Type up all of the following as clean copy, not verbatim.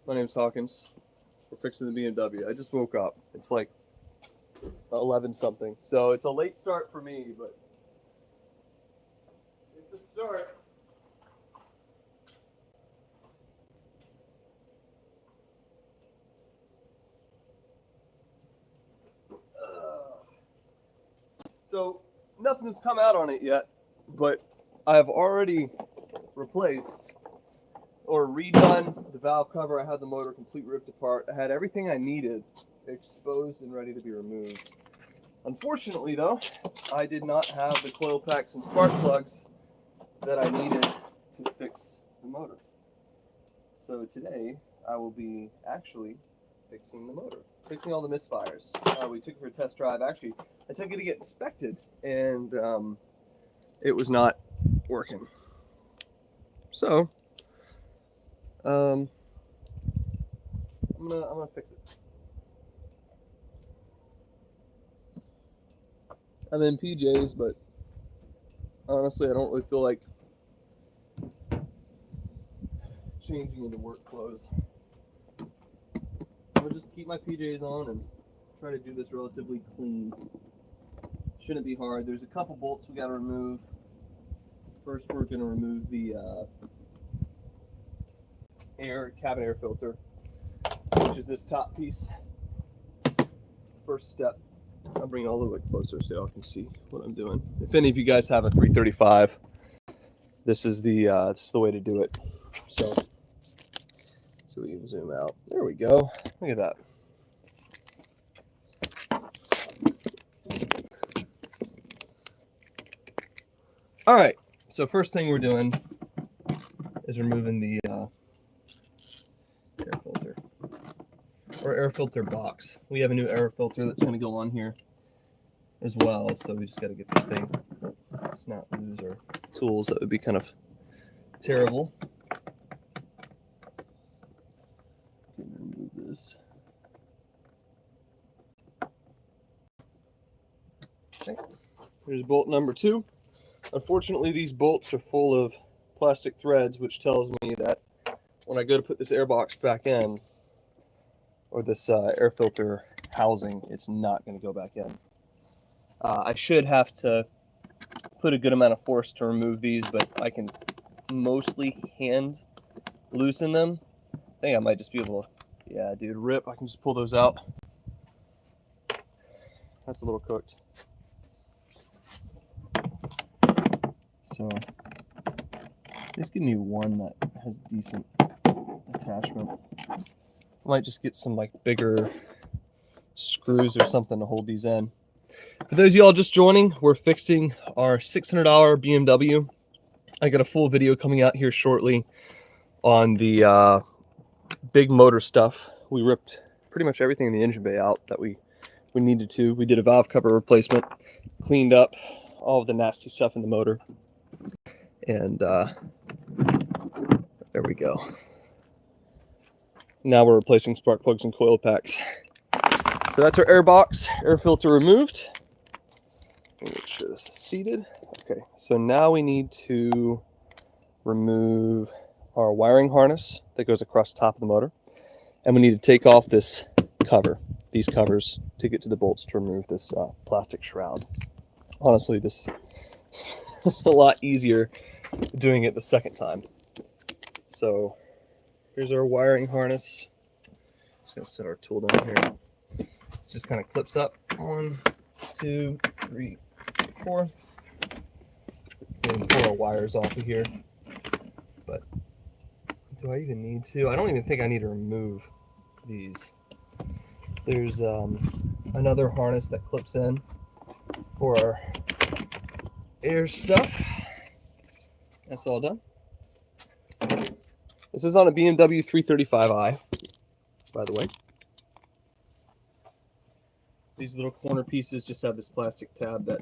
My name's Hawkins. We're fixing the BMW. I just woke up. It's like 11 something. So it's a late start for me, but it's a start. So nothing's come out on it yet, but I have already replaced or redone the valve cover. I had the motor completely ripped apart. I had everything I needed exposed and ready to be removed. Unfortunately, though, I did not have the coil packs and spark plugs that I needed to fix the motor. So today, I will be actually fixing the motor, fixing all the misfires. We took it for a test drive. Actually, I took it to get inspected, and it was not working. So, I'm gonna fix it. I'm in PJs, but honestly, I don't really feel like changing into work clothes. I'm gonna just keep my PJs on and try to do this relatively clean. Shouldn't be hard. There's a couple bolts we gotta remove. First, we're gonna remove the cabin air filter, which is this top piece. First step. I'll bring it all the way closer so y'all can see what I'm doing. If any of you guys have a 335, this is the way to do it. So we can zoom out. There we go. Look at that. All right. So first thing we're doing is removing the air filter or air filter box. We have a new air filter that's going to go on here as well. So we just got to get this thing. Let's not lose our tools. That would be kind of terrible. Remove this. Okay. Here's bolt number 2. Unfortunately, these bolts are full of plastic threads, which tells me that when I go to put this airbox back in, or this air filter housing, it's not going to go back in. I should have to put a good amount of force to remove these, but I can mostly hand loosen them. I think I might just be able to, yeah, dude, rip. I can just pull those out. That's a little cooked. So just give me one that has decent attachment. I might just get some like bigger screws or something to hold these in. For those of y'all just joining, we're fixing our $600 BMW. I got a full video coming out here shortly on the big motor stuff. We ripped pretty much everything in the engine bay out that we needed to. We did a valve cover replacement, cleaned up all of the nasty stuff in the motor, and there we go. Now we're replacing spark plugs and coil packs. So that's our air box, air filter removed. Make sure this is seated. Okay, so now we need to remove our wiring harness that goes across the top of the motor. And we need to take off this cover, these covers, to get to the bolts to remove this plastic shroud. Honestly, this is a lot easier doing it the second time. So here's our wiring harness. Just gonna set our tool down here. It just kind of clips up. 1, 2, 3, 4. And pull our wires off of here. But do I even need to? I don't even think I need to remove these. There's another harness that clips in for our air stuff. That's all done. This is on a BMW 335i, by the way. These little corner pieces just have this plastic tab that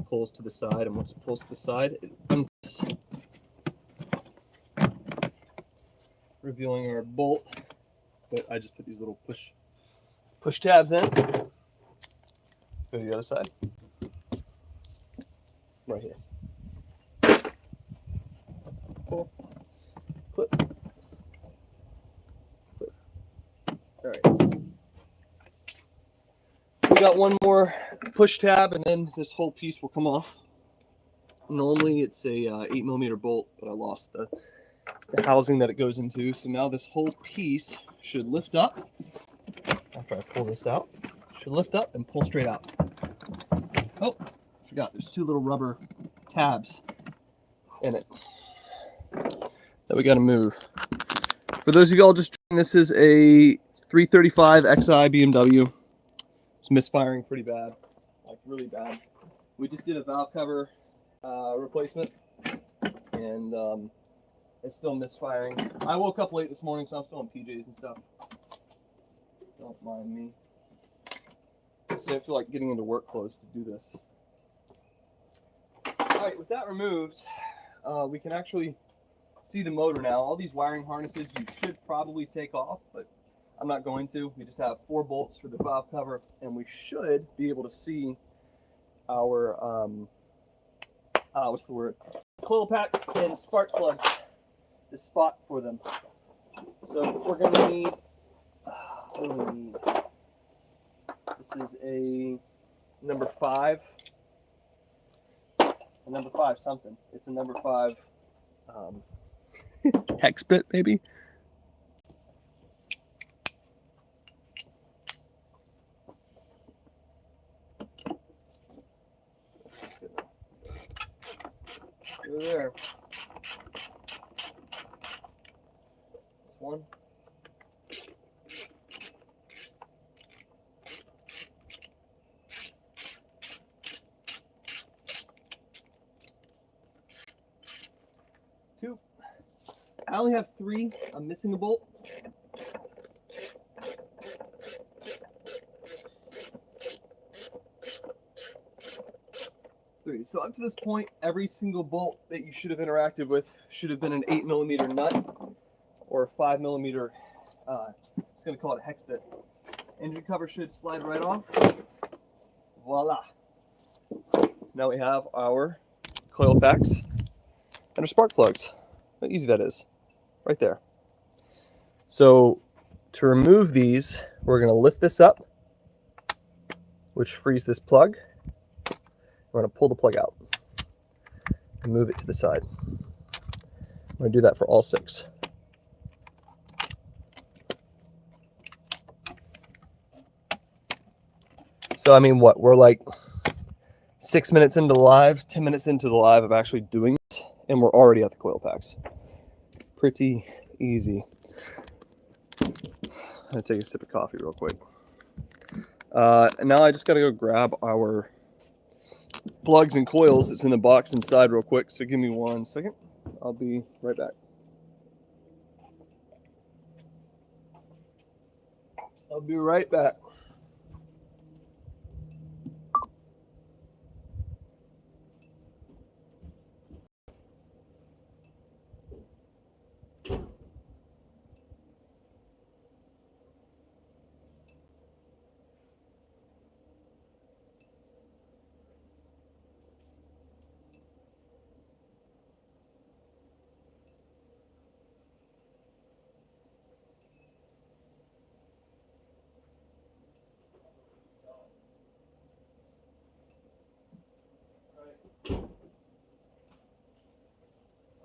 pulls to the side, and once it pulls to the side, it unpulls, revealing our bolt. But I just put these little push tabs in. Go to the other side. Right here. Pull. Clip. Clip. All right. We got one more push tab, and then this whole piece will come off. Normally it's a 8mm bolt, but I lost the housing that it goes into. So now this whole piece should lift up. After I pull this out, should lift up and pull straight out. Oh, I forgot. There's two little rubber tabs in it that we got to move. For those of y'all just joining, this is a 335 Xi BMW. It's misfiring pretty bad, like really bad. We just did a valve cover replacement, and it's still misfiring. I woke up late this morning, so I'm still in PJs and stuff. Don't mind me. I didn't feel like getting into work clothes to do this. All right, with that removed, we can actually see the motor now. All these wiring harnesses you should probably take off, but I'm not going to. We just have 4 bolts for the valve cover, and we should be able to see our what's the word? Coil packs and spark plugs. The spot for them. So we're going to need. What do we need? This is a number 5. A number 5 something. It's a number 5 hex bit, maybe. Go there. This one. Two. I only have 3. I'm missing a bolt. So up to this point, every single bolt that you should have interacted with should have been an 8mm nut or a 5mm, I'm just going to call it a hex bit. Engine cover should slide right off. Voila. Now we have our coil packs and our spark plugs. How easy that is. Right there. So to remove these, we're going to lift this up, which frees this plug. We're going to pull the plug out and move it to the side. I'm going to do that for all 6. So, I mean, what? We're like 6 minutes into the live, 10 minutes into the live of actually doing it, and we're already at the coil packs. Pretty easy. I'm going to take a sip of coffee real quick. And now I just got to go grab our plugs and coils that's in the box inside real quick. So give me 1 second. I'll be right back. I'll be right back.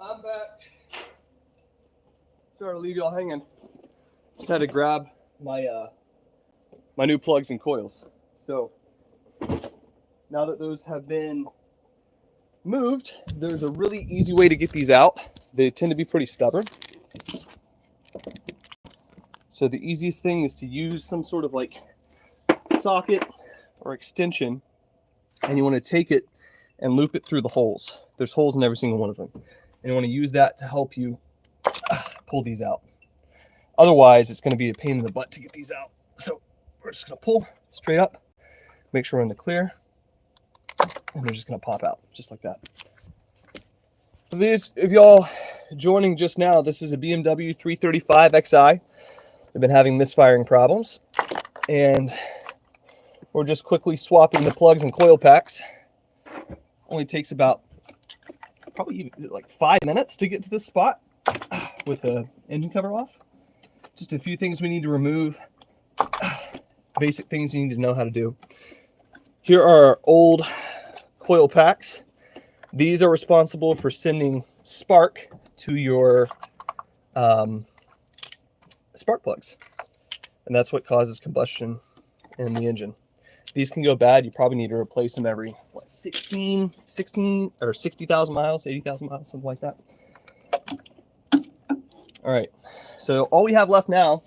I'm back. Sorry to leave y'all hanging. Just had to grab my my new plugs and coils. So now that those have been moved, there's a really easy way to get these out. They tend to be pretty stubborn. So the easiest thing is to use some sort of like socket or extension, and you want to take it and loop it through the holes. There's holes in every single one of them. And you want to use that to help you pull these out. Otherwise, it's going to be a pain in the butt to get these out. So we're just going to pull straight up, make sure we're in the clear, and they're just going to pop out just like that. For these, if y'all joining just now, this is a BMW 335 Xi. We've been having misfiring problems, and we're just quickly swapping the plugs and coil packs. Only takes about probably like 5 minutes to get to this spot with the engine cover off. Just a few things we need to remove. basic things you need to know how to do. Here are our old coil packs. These are responsible for sending spark to your spark plugs. And that's what causes combustion in the engine. These can go bad. You probably need to replace them every, what, 16 or 60,000 miles, 80,000 miles, something like that. All right, so all we have left now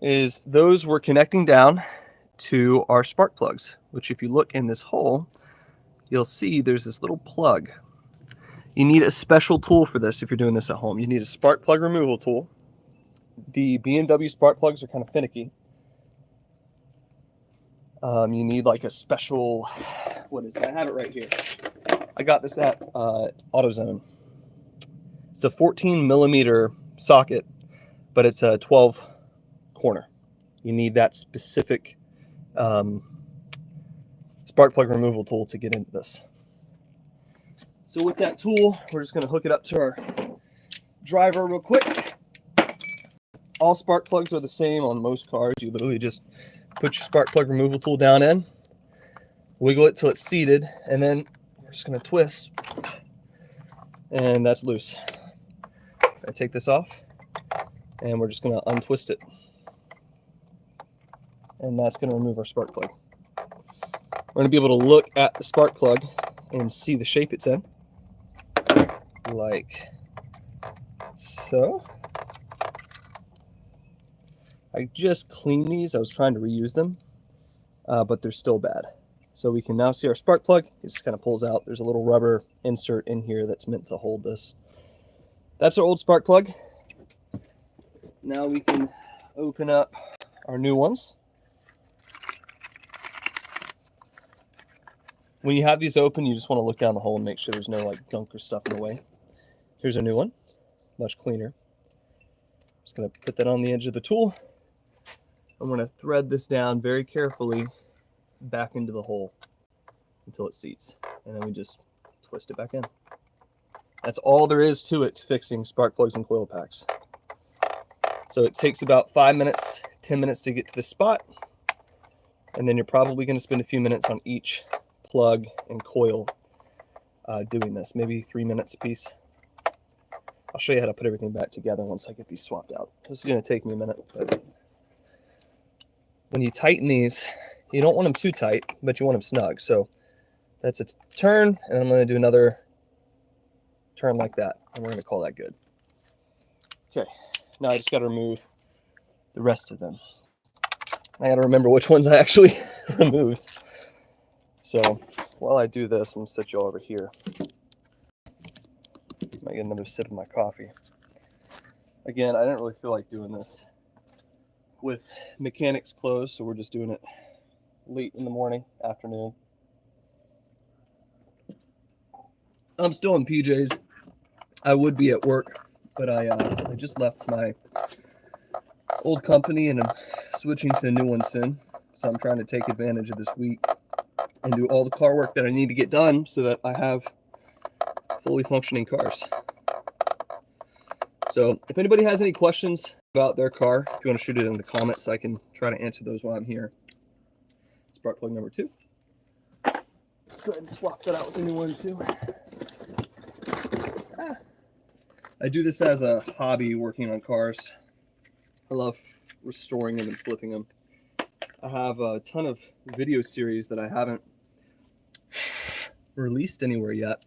is those we're connecting down to our spark plugs, which if you look in this hole, you'll see there's this little plug. You need a special tool for this if you're doing this at home. You need a spark plug removal tool. The BMW spark plugs are kind of finicky. You need like a special, what is it? I have it right here. I got this at AutoZone. It's a 14 millimeter socket, but it's a 12 corner. You need that specific spark plug removal tool to get into this. So with that tool, we're just going to hook it up to our driver real quick. All spark plugs are the same on most cars. You literally just put your spark plug removal tool down in, wiggle it till it's seated, and then we're just going to twist, and that's loose. I take this off, and we're just going to untwist it, and that's going to remove our spark plug. We're going to be able to look at the spark plug and see the shape it's in, like so. I just cleaned these. I was trying to reuse them, but they're still bad. So we can now see our spark plug. It just kind of pulls out. There's a little rubber insert in here that's meant to hold this. That's our old spark plug. Now we can open up our new ones. When you have these open, you just want to look down the hole and make sure there's no like gunk or stuff in the way. Here's a new one, much cleaner. Just gonna put that on the edge of the tool. I'm going to thread this down very carefully back into the hole until it seats, and then we just twist it back in. That's all there is to it, to fixing spark plugs and coil packs. So it takes about 5 minutes, 10 minutes to get to this spot, and then you're probably going to spend a few minutes on each plug and coil doing this, maybe 3 minutes a piece. I'll show you how to put everything back together once I get these swapped out. This is going to take me a minute, but when you tighten these, you don't want them too tight, but you want them snug. So that's a turn, and I'm going to do another turn like that, and we're going to call that good. Okay, now I just got to remove the rest of them. I got to remember which ones I actually removed. So while I do this, I'm going to set you all over here. Might get another sip of my coffee. Again, I didn't really feel like doing this with mechanics closed, so we're just doing it late in the morning, afternoon. I'm still in PJs. I would be at work, but I just left my old company and I'm switching to a new one soon. So I'm trying to take advantage of this week and do all the car work that I need to get done so that I have fully functioning cars. So if anybody has any questions about their car, if you want to shoot it in the comments, I can try to answer those while I'm here. Spark plug number 2. Let's go ahead and swap that out with the new one too. I do this as a hobby, working on cars. I love restoring them and flipping them. I have a ton of video series that I haven't released anywhere yet,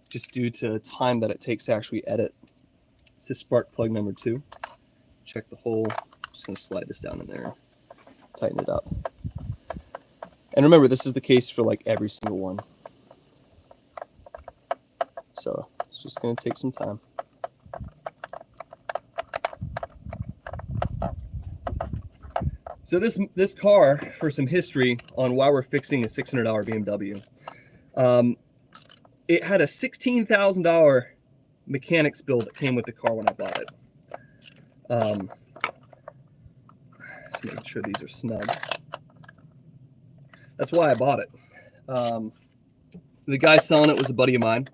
just due to time that it takes to actually edit. This is spark plug number 2. Check the hole. I'm just going to slide this down in there, tighten it up. And remember, this is the case for like every single one. So it's just going to take some time. So this car, for some history on why we're fixing a $600 BMW, it had a $16,000 mechanics bill that came with the car when I bought it. Just making sure these are snug. That's why I bought it. The guy selling it was a buddy of mine,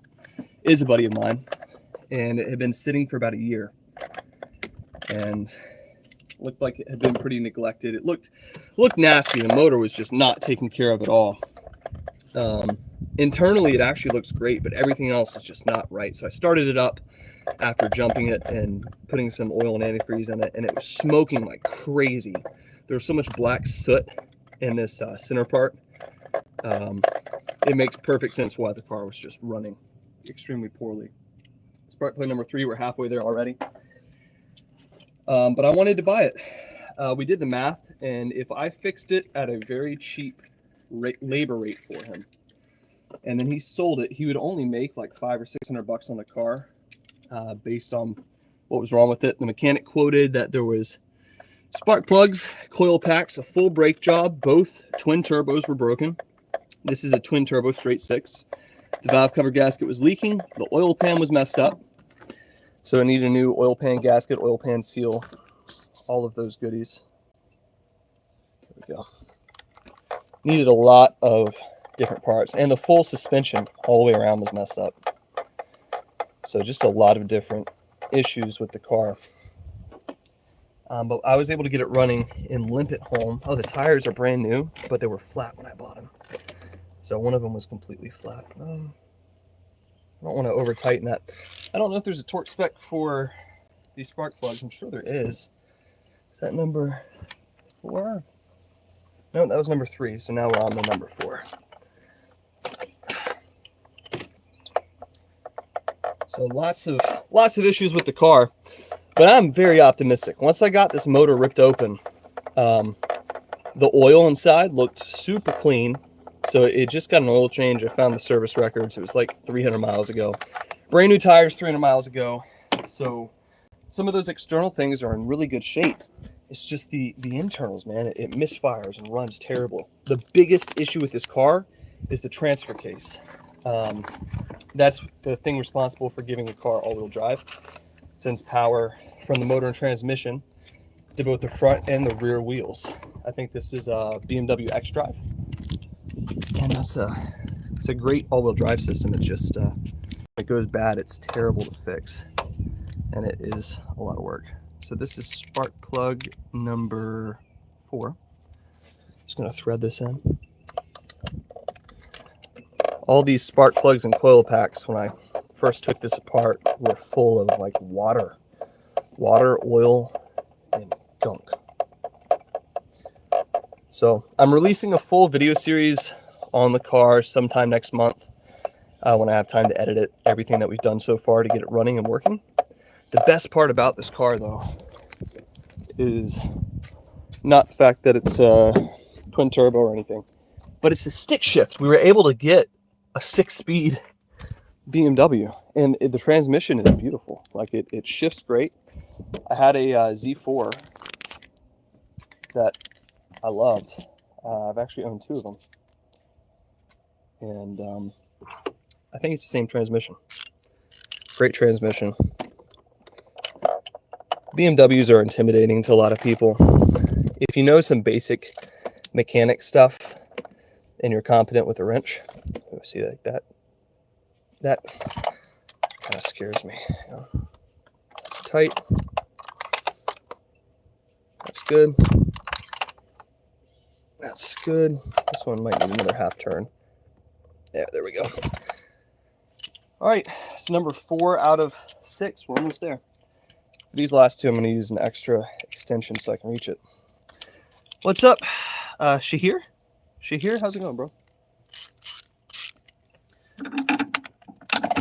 and it had been sitting for about a year. And Looked like it had been pretty neglected. It looked nasty. The motor was just not taken care of at all. Internally, it actually looks great, but everything else is just not right. So I started it up after jumping it and putting some oil and antifreeze in it, and it was smoking like crazy. There was so much black soot in this center part. It makes perfect sense why the car was just running extremely poorly. Spark plug number 3, we're halfway there already. But I wanted to buy it. We did the math, and if I fixed it at a very cheap labor rate for him, and then he sold it, he would only make like $500 or $600 on the car, based on what was wrong with it. The mechanic quoted that there was spark plugs, coil packs, a full brake job, both twin turbos were broken. This is a twin turbo straight 6. The valve cover gasket was leaking. The oil pan was messed up. So I need a new oil pan gasket, oil pan seal, all of those goodies. There we go. Needed a lot of different parts, and the full suspension all the way around was messed up. So just a lot of different issues with the car. But I was able to get it running and limp it home. Oh, the tires are brand new, but they were flat when I bought them. So one of them was completely flat. I don't want to over tighten that. I don't know if there's a torque spec for these spark plugs. I'm sure there is. Is that number 4? No, that was number 3. So now we're on the number 4. So lots of issues with the car, but I'm very optimistic. Once I got this motor ripped open, the oil inside looked super clean. So it just got an oil change. I found the service records. It was like 300 miles ago. Brand new tires 300 miles ago. So some of those external things are in really good shape. It's just the internals, man. It misfires and runs terrible. The biggest issue with this car is the transfer case. That's the thing responsible for giving the car all-wheel drive. It sends power from the motor and transmission to both the front and the rear wheels. I think this is a BMW X-Drive. And it's a great all-wheel drive system. It just, it goes bad, it's terrible to fix. And it is a lot of work. So this is spark plug number 4. Just gonna thread this in. All these spark plugs and coil packs, when I first took this apart, were full of like water, oil, and gunk. So I'm releasing a full video series on the car sometime next month, when I have time to edit it, everything that we've done so far to get it running and working. The best part about this car, though, is not the fact that it's a twin turbo or anything, but it's a stick shift. We were able to get a 6-speed BMW, and the transmission is beautiful. Like it shifts great. I had a Z4 that I loved. I've actually owned 2 of them. And I think it's the same transmission. Great transmission. BMWs are intimidating to a lot of people. If you know some basic mechanic stuff and you're competent with a wrench, see like that kind of scares me. You know? It's tight. That's good. That's good. This one might need another half turn. Yeah, there we go. All right, it's number 4 out of 6. We're almost there. For these last 2, I'm going to use an extra extension so I can reach it. What's up, Shahir? Shahir, how's it going, bro?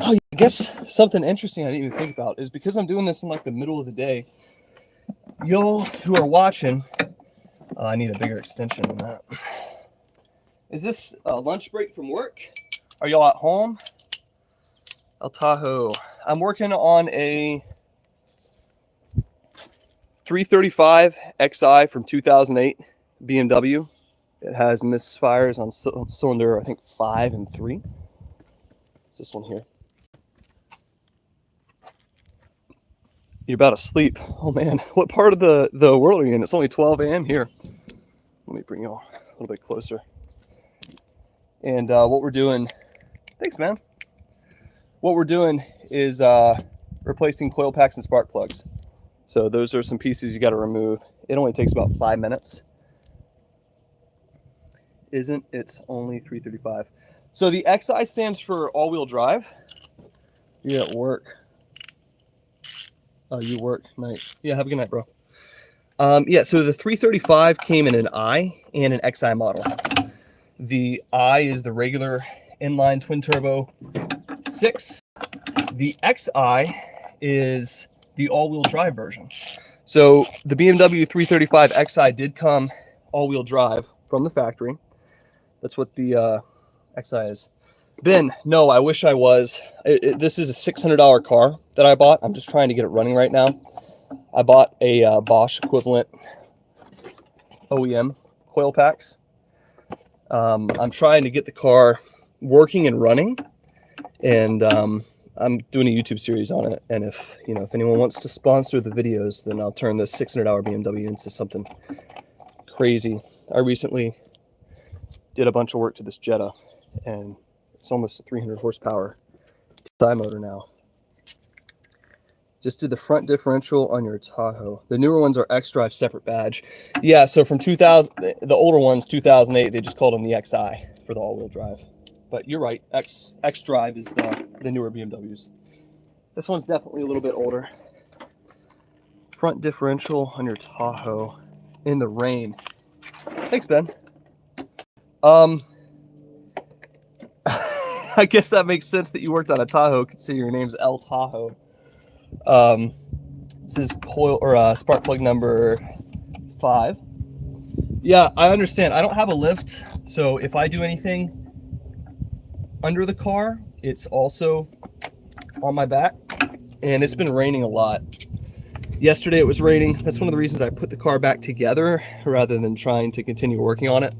Oh, I guess something interesting I didn't even think about is because I'm doing this in like the middle of the day, y'all who are watching, I need a bigger extension than that. Is this a lunch break from work? Are y'all at home? El Tahoe. I'm working on a 335 Xi from 2008 BMW. It has misfires on cylinder, I think 5 and 3. It's this one here. You're about to sleep. Oh man, what part of the world are you in? It's only 12 a.m. here. Let me bring you all a little bit closer. And what we're doing, thanks man. What we're doing is replacing coil packs and spark plugs. So those are some pieces you got to remove It only takes about 5 minutes. Isn't it's only 335. So the XI stands for all-wheel drive. You're at work. Oh, you work night. Yeah, have a good night, bro. Yeah, so the 335 came in an I and an XI model. The I is the regular inline twin turbo 6. The XI is the all-wheel drive version. So the BMW 335 XI did come all-wheel drive from the factory. That's what the XI is. Ben, no, I wish I was. This is a $600 car that I bought. I'm just trying to get it running right now. I bought a Bosch equivalent OEM coil packs. I'm trying to get the car working and running, and I'm doing a YouTube series on it. And if anyone wants to sponsor the videos, then I'll turn this $600 BMW into something crazy. I recently did a bunch of work to this Jetta, and it's almost a 300 horsepower TSI motor now. Just did the front differential on your Tahoe. The newer ones are X-Drive separate badge. Yeah, so from 2000, the older ones, 2008, they just called them the XI for the all-wheel drive. But you're right, X-Drive is the newer BMWs. This one's definitely a little bit older. Front differential on your Tahoe in the rain. Thanks, Ben. I guess that makes sense that you worked on a Tahoe, considering your name's El Tahoe. This is coil or spark plug number 5. Yeah, I understand. I don't have a lift, so if I do anything under the car, it's also on my back, and it's been raining a lot. Yesterday it was raining. That's one of the reasons I put the car back together rather than trying to continue working on it.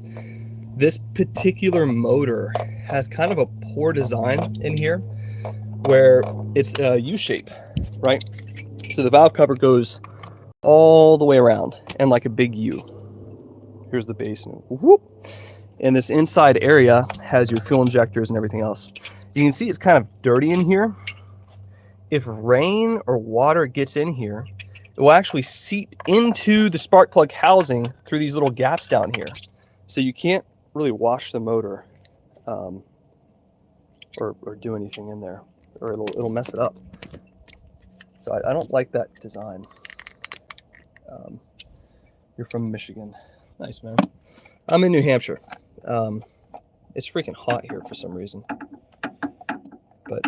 This particular motor has kind of a poor design in here where it's a U-shape, right? So the valve cover goes all the way around and like a big U. Here's the base, and whoop. And this inside area has your fuel injectors and everything else. You can see it's kind of dirty in here. If rain or water gets in here, it will actually seep into the spark plug housing through these little gaps down here. So you can't really wash the motor or do anything in there, or it'll mess it up. So I don't like that design. You're from Michigan. Nice, man. I'm in New Hampshire. It's freaking hot here for some reason. But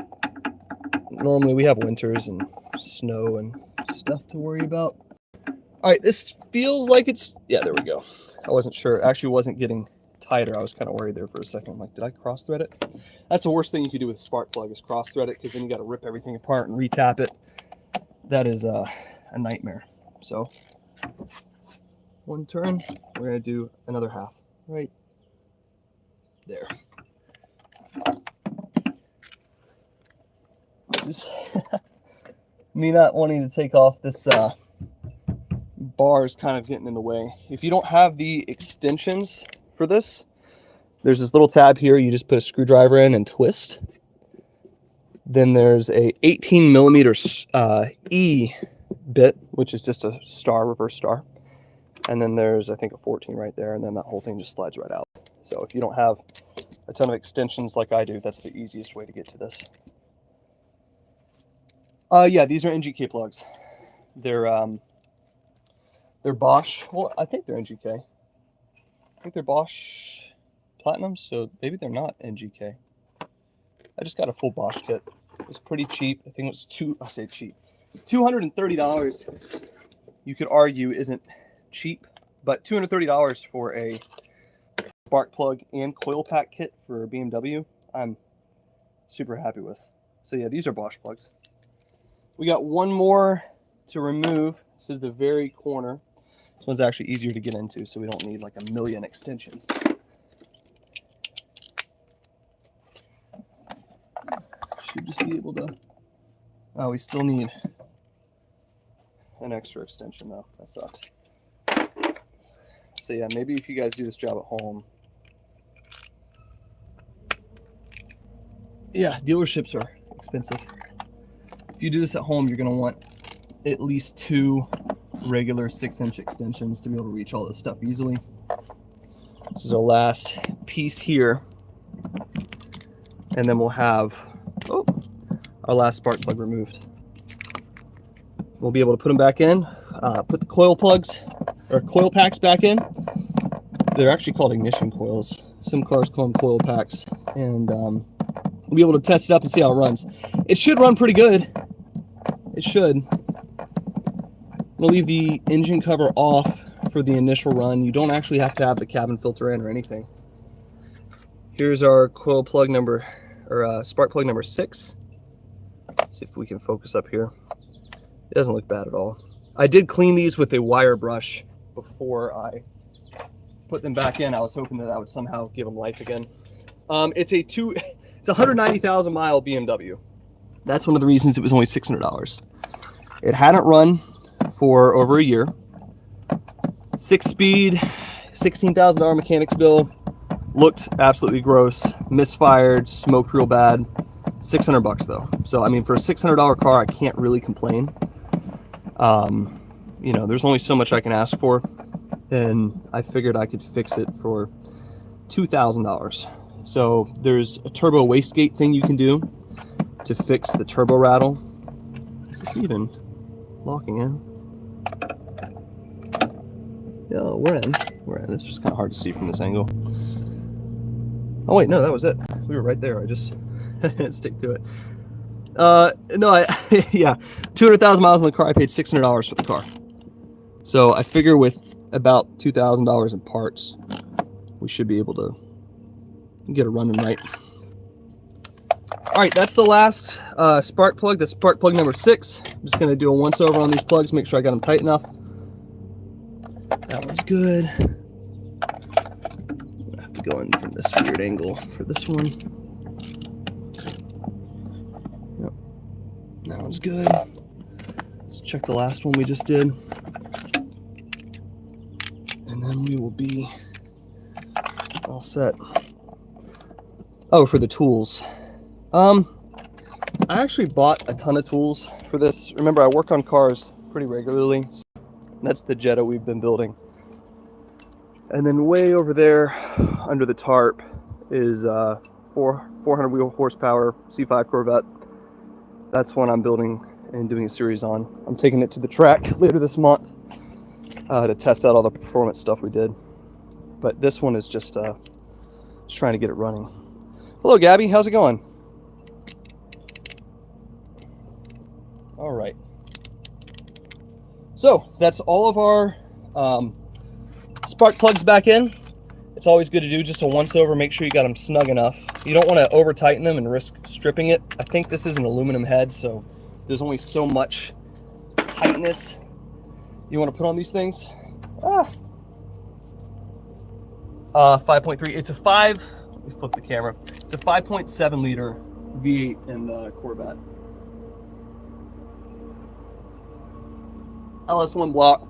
normally we have winters and snow and stuff to worry about. All right, this feels like it's, yeah, there we go. I wasn't sure. It actually wasn't getting tighter. I was kind of worried there for a second. I'm like, did I cross thread it? That's the worst thing you could do with a spark plug is cross thread it, because then you got to rip everything apart and retap it. That is a nightmare. So one turn, we're going to do another half right there. Just me not wanting to take off this bar is kind of getting in the way. If you don't have the extensions for this, there's this little tab here. You just put a screwdriver in and twist. Then there's a 18 millimeter E bit, which is just a star, reverse star. And then there's, I think, a 14 right there, and then that whole thing just slides right out. So if you don't have a ton of extensions like I do, that's the easiest way to get to this. Yeah, these are NGK plugs. They're Bosch. Well, I think they're NGK. I think they're Bosch Platinum, so maybe they're not NGK. I just got a full Bosch kit. It was pretty cheap. I think it was $230. You could argue isn't cheap, but $230 for a spark plug and coil pack kit for a BMW, I'm super happy with. So yeah, these are Bosch plugs. We got one more to remove. This is the very corner. This one's actually easier to get into, so we don't need like a million extensions. Should just be able to, oh, we still need an extra extension though. That sucks. So yeah, maybe if you guys do this job at home. Yeah, dealerships are expensive. If you do this at home, you're gonna want at least 2 regular 6-inch extensions to be able to reach all this stuff easily. This is our last piece here. And then we'll have our last spark plug removed. We'll be able to put them back in, put the coil plugs or coil packs back in. They're actually called ignition coils. Some cars call them coil packs. And we'll be able to test it up and see how it runs. It should run pretty good. It should. We'll leave the engine cover off for the initial run. You don't actually have to have the cabin filter in or anything. Here's our coil plug number, or spark plug number 6. Let's see if we can focus up here. It doesn't look bad at all. I did clean these with a wire brush before I put them back in. I was hoping that I would somehow give them life again. It's a 190,000 mile BMW. That's one of the reasons it was only $600. It hadn't run for over a year. 6-speed, $16,000 mechanics bill. Looked absolutely gross, misfired, smoked real bad. $600 though. So I mean, for a $600 car, I can't really complain. You know, there's only so much I can ask for, and I figured I could fix it for $2,000. So there's a turbo wastegate thing you can do to fix the turbo rattle. Is this even locking in? Yeah, we're in. It's just kind of hard to see from this angle. Oh wait, no, that was it. We were right there. I just didn't stick to it. No, yeah, 200,000 miles on the car. I paid $600 for the car. So I figure with about $2,000 in parts, we should be able to get it running right. All right, that's the last spark plug. That's spark plug number 6. I'm just gonna do a once over on these plugs, make sure I got them tight enough. That one's good. I have to go in from this weird angle for this one. Yep, that one's good. Let's check the last one we just did. And then we will be all set. Oh, for the tools. I actually bought a ton of tools for this. Remember, I work on cars pretty regularly. That's the Jetta we've been building. And then way over there under the tarp is 400 wheel horsepower C5 Corvette. That's one I'm building and doing a series on. I'm taking it to the track later this month to test out all the performance stuff we did. But this one is just trying to get it running. Hello, Gabby. How's it going? All right. So that's all of our spark plugs back in. It's always good to do just a once over, make sure you got them snug enough. You don't want to over tighten them and risk stripping it. I think this is an aluminum head, so there's only so much tightness you want to put on these things. 5.3. It's a let me flip the camera. It's a 5.7 liter V8 in the Corvette. LS1 block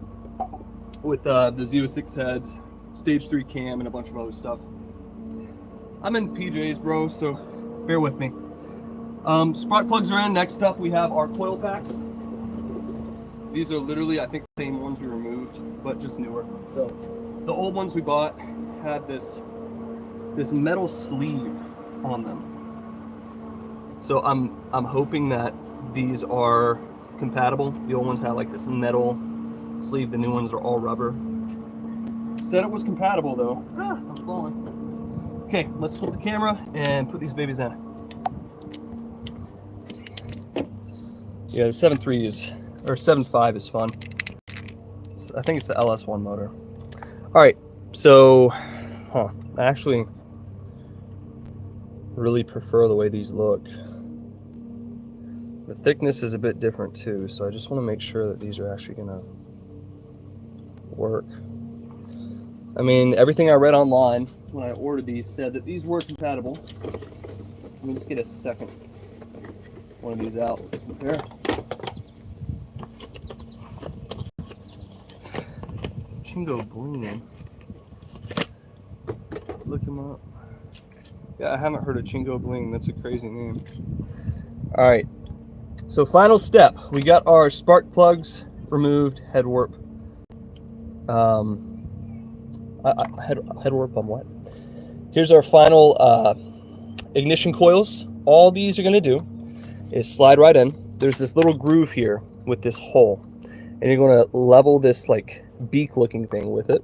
with the Z06 heads, stage 3 cam, and a bunch of other stuff. I'm in PJs, bro, so bear with me. Spark plugs are in. Next up, we have our coil packs. These are literally, I think, the same ones we removed, but just newer. So the old ones we bought had this metal sleeve on them. So I'm hoping that these are compatible. The old ones had like this metal sleeve. The new ones are all rubber. Said it was compatible though. I'm falling. Okay, let's flip the camera and put these babies in. Yeah, the 7.3 is, or 7.5 is fun. I think it's the LS1 motor. All right, so, I actually really prefer the way these look. The thickness is a bit different too, so I just want to make sure that these are actually gonna work. I mean, everything I read online when I ordered these said that these were compatible. Let me just get a second one of these out to compare. Chingo Bling. Look him up. Yeah, I haven't heard of Chingo Bling. That's a crazy name. All right. So final step. We got our spark plugs removed, head warp head warp on what? Here's our final ignition coils. All these are going to do is slide right in. There's this little groove here with this hole, and you're going to level this like beak looking thing with it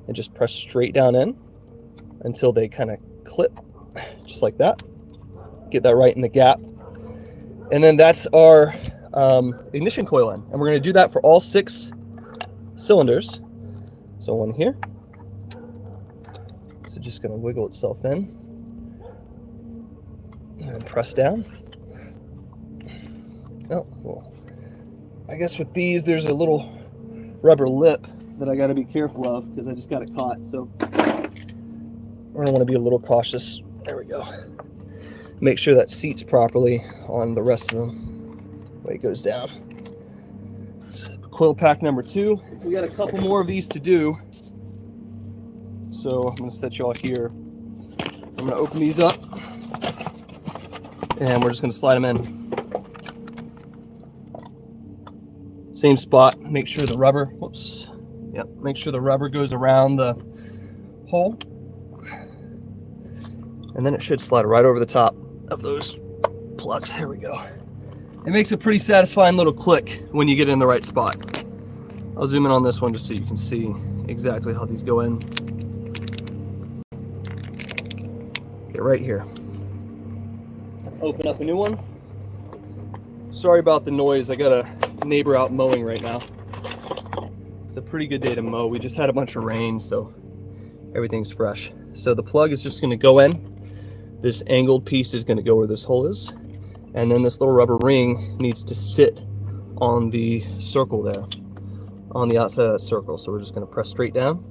and just press straight down in until they kind of clip, just like that. Get that right in the gap, and then that's our ignition coil in, and we're going to do that for all 6 cylinders. So one here, so just going to wiggle itself in and then press down. Oh, well, I guess with these there's a little rubber lip that I got to be careful of because I just got it caught, so we're going to want to be a little cautious. There we go. Make sure that seats properly on the rest of them the way it goes down. So, coil pack number 2. We got a couple more of these to do, so I'm going to set you all here. I'm going to open these up and we're just going to slide them in. Same spot. Make sure the rubber, whoops, yep, make sure the rubber goes around the hole, and then it should slide right over the top of those plugs. There we go. It makes a pretty satisfying little click when you get it in the right spot. I'll zoom in on this one just so you can see exactly how these go in. Okay, right here. Open up a new one. Sorry about the noise. I got a neighbor out mowing right now. It's a pretty good day to mow. We just had a bunch of rain, so everything's fresh. So the plug is just going to go in. This angled piece is going to go where this hole is, and then this little rubber ring needs to sit on the circle there, on the outside of that circle. So we're just going to press straight down,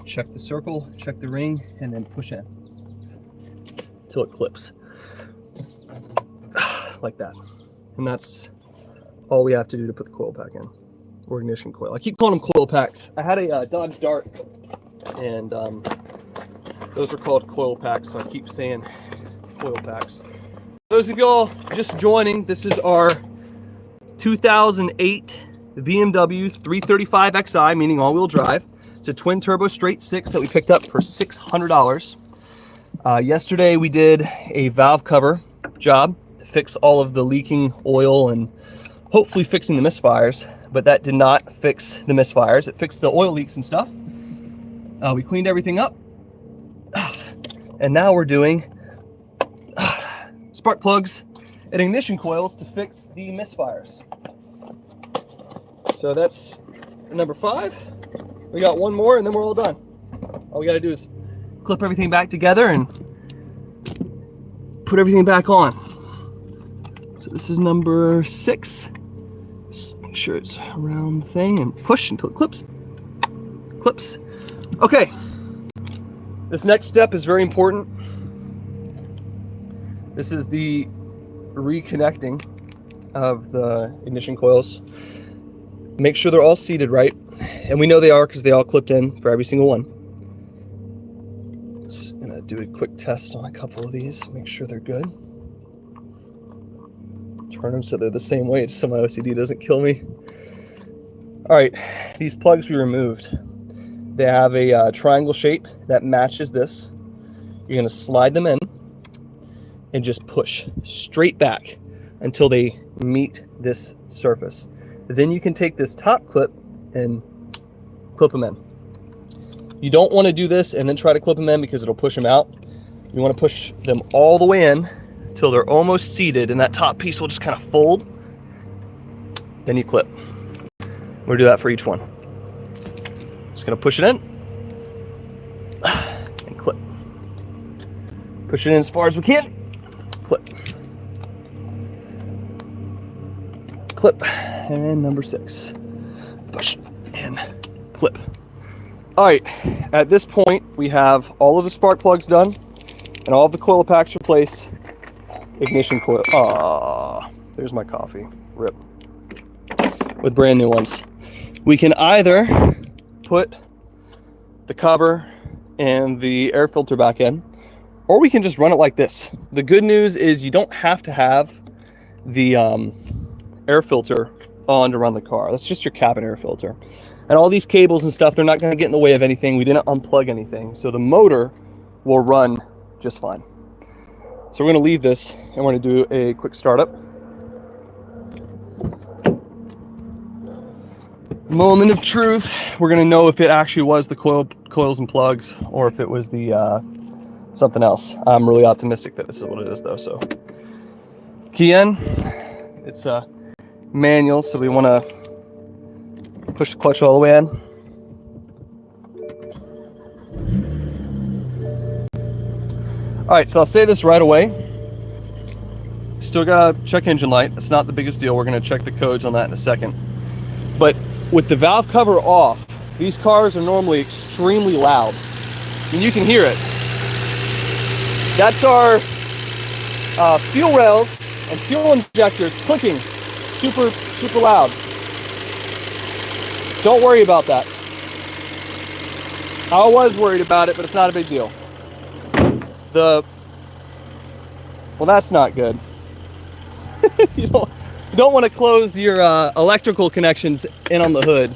check the circle, check the ring, and then push in until it clips like that. And that's all we have to do to put the coil pack in, or ignition coil. I keep calling them coil packs. I had a Dodge Dart, and those are called coil packs, so I keep saying coil packs. Those of y'all just joining, this is our 2008 BMW 335xi, meaning all-wheel drive. It's a twin turbo straight 6 that we picked up for $600. Yesterday we did a valve cover job to fix all of the leaking oil and hopefully fixing the misfires, but that did not fix the misfires. It fixed the oil leaks and stuff. We cleaned everything up, and now we're doing spark plugs and ignition coils to fix the misfires. So that's number 5. We got one more and then we're all done. All we got to do is clip everything back together and put everything back on. So this is number 6. Just make sure it's around the thing and push until it clips. Clips. Okay. This next step is very important. This is the reconnecting of the ignition coils. Make sure they're all seated right. And we know they are because they all clipped in for every single one. Just gonna do a quick test on a couple of these, make sure they're good. Turn them so they're the same way, just so my OCD doesn't kill me. All right, these plugs we removed. They have a triangle shape that matches this. You're gonna slide them in and just push straight back until they meet this surface. Then you can take this top clip and clip them in. You don't want to do this and then try to clip them in because it'll push them out. You want to push them all the way in until they're almost seated, and that top piece will just kind of fold. Then you clip. We'll do that for each one. Just going to push it in and clip. Push it in as far as we can. Clip. Clip. And number 6. Push and clip. All right, at this point, we have all of the spark plugs done and all of the coil packs replaced. Ignition coil. Ah, there's my coffee. Rip. With brand new ones. We can either put the cover and the air filter back in, or we can just run it like this. The good news is you don't have to have the air filter on to run the car. That's just your cabin air filter. And all these cables and stuff, they're not going to get in the way of anything. We didn't unplug anything. So the motor will run just fine. So we're going to leave this and we're going to do a quick startup. Moment of truth. We're going to know if it actually was the coils and plugs or if it was the something else. I'm really optimistic that this is what it is though. So key in. It's a manual, so we want to push the clutch all the way in. All right, so I'll say this right away. Still gotta check engine light. It's not the biggest deal. We're gonna check the codes on that in a second. But with the valve cover off, these cars are normally extremely loud. And you can hear it. That's our fuel rails and fuel injectors clicking super, super loud. Don't worry about that. I was worried about it, but it's not a big deal. Well, that's not good. You don't want to close your electrical connections in on the hood.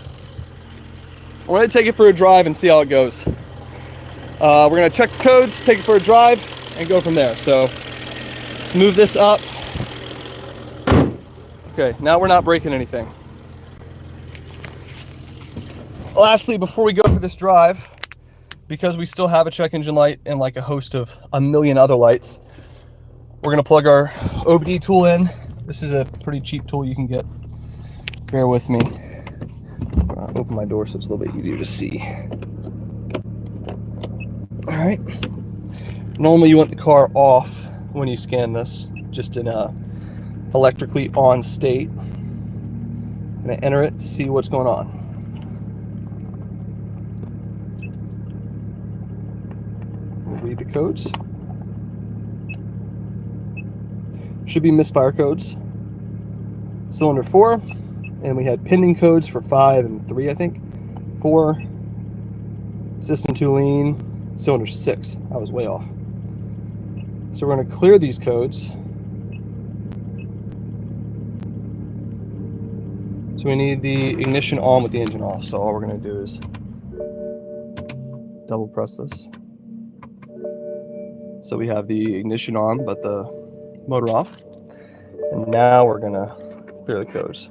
We're going to take it for a drive and see how it goes. We're going to check the codes, take it for a drive, and go from there. So let's move this up. Okay, now we're not breaking anything. Lastly, before we go for this drive, because we still have a check engine light and like a host of a million other lights, we're going to plug our OBD tool in. This is a pretty cheap tool you can get. Bear with me. I'll open my door so it's a little bit easier to see. All right. Normally you want the car off when you scan this, just in a electrically on state. I'm going to enter it, see what's going on. We'll read the codes. Should be Misfire codes. Cylinder 4, and we had pending codes for 5 and 3, I think. 4, system 2 lean, cylinder 6. I was way off. So we're going to clear these codes. So we need the ignition on with the engine off. So all we're going to do is double press this. So we have the ignition on, but the motor off. And now we're going to clear the codes.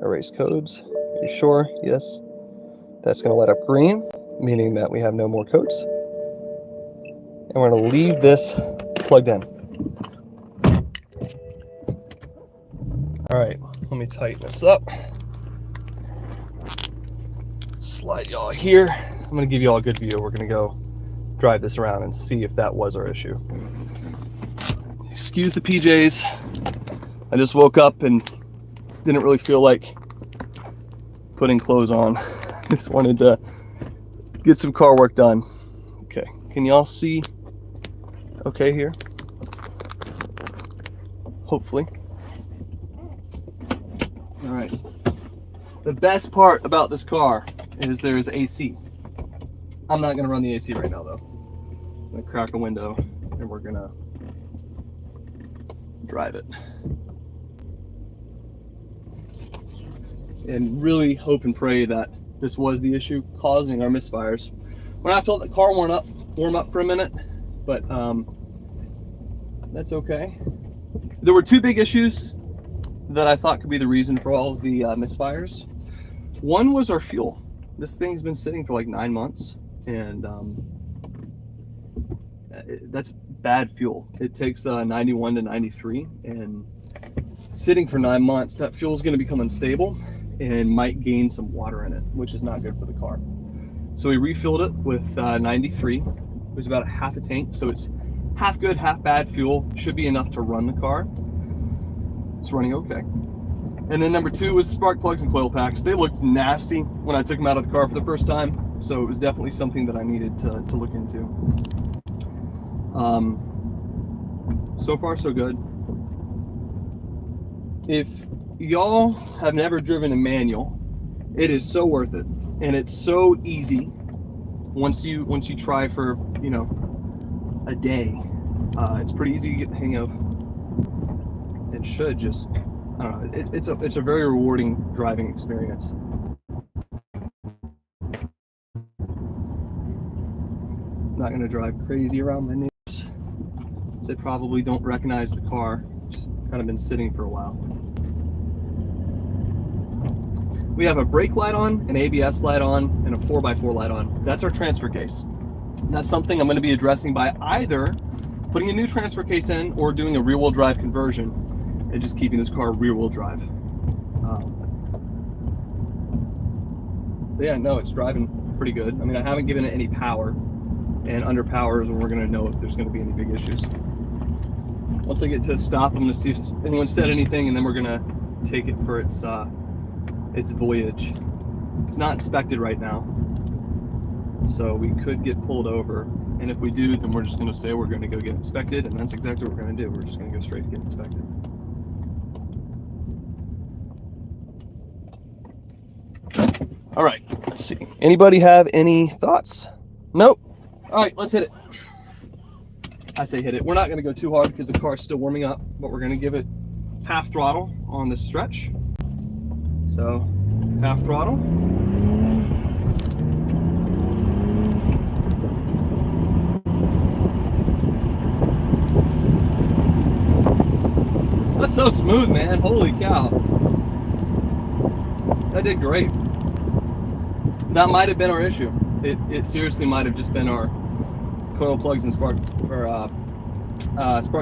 Erase codes. Are you sure? Yes. That's going to light up green, meaning that we have no more codes. And we're going to leave this plugged in. All right, let me tighten this up. Slide y'all here. I'm going to give you all a good view. We're going to go drive this around and see if that was our issue. Excuse the PJs. I just woke up and didn't really feel like putting clothes on. Just wanted to get some car work done. Okay, can y'all see okay here? Hopefully. All right. The best part about this car is there's AC. I'm not gonna run the AC right now though. I'm gonna crack a window and we're gonna drive it. And really hope and pray that this was the issue causing our misfires. We're gonna have to let the car warm up for a minute, but that's okay. There were two big issues that I thought could be the reason for all of the misfires. One was our fuel. This thing's been sitting for like 9 months, and that's bad fuel. It takes 91 to 93, and sitting for 9 months, that fuel is going to become unstable and might gain some water in it, which is not good for the car. So we refilled it with 93. It was about a half a tank, so it's half good, half bad fuel. Should be enough to run the car. It's running okay. And then number two was the spark plugs and coil packs. They looked nasty when I took them out of the car for the first time, so it was definitely something that I needed to look into. So far so good. If y'all have never driven a manual, it is so worth it, and it's so easy once you try for, you know, a day. It's pretty easy to get the hang of. It should just I don't know, it's a very rewarding driving experience. I'm not gonna drive crazy around my neighbors. They probably don't recognize the car. It's kind of been sitting for a while. We have a brake light on, an ABS light on, and a 4x4 light on. That's our transfer case. And that's something I'm going to be addressing by either putting a new transfer case in or doing a rear-wheel drive conversion and just keeping this car rear-wheel drive. But yeah, no, it's driving pretty good. I mean, I haven't given it any power, and under power is when we're going to know if there's going to be any big issues. Once I get to stop, I'm going to see if anyone said anything, and then we're going to take it for its voyage. It's not inspected right now, so we could get pulled over, and if we do, then we're just going to say we're going to go get inspected, and that's exactly what we're going to do. We're just going to go straight to get inspected. All right, let's see. Anybody have any thoughts? Nope. All right, let's hit it. I say hit it. We're not going to go too hard because the car's still warming up, but we're going to give it half throttle on the stretch. So, half throttle. That's so smooth, man. Holy cow. That did great. That might have been our issue. It seriously might have just been our coil plugs and spark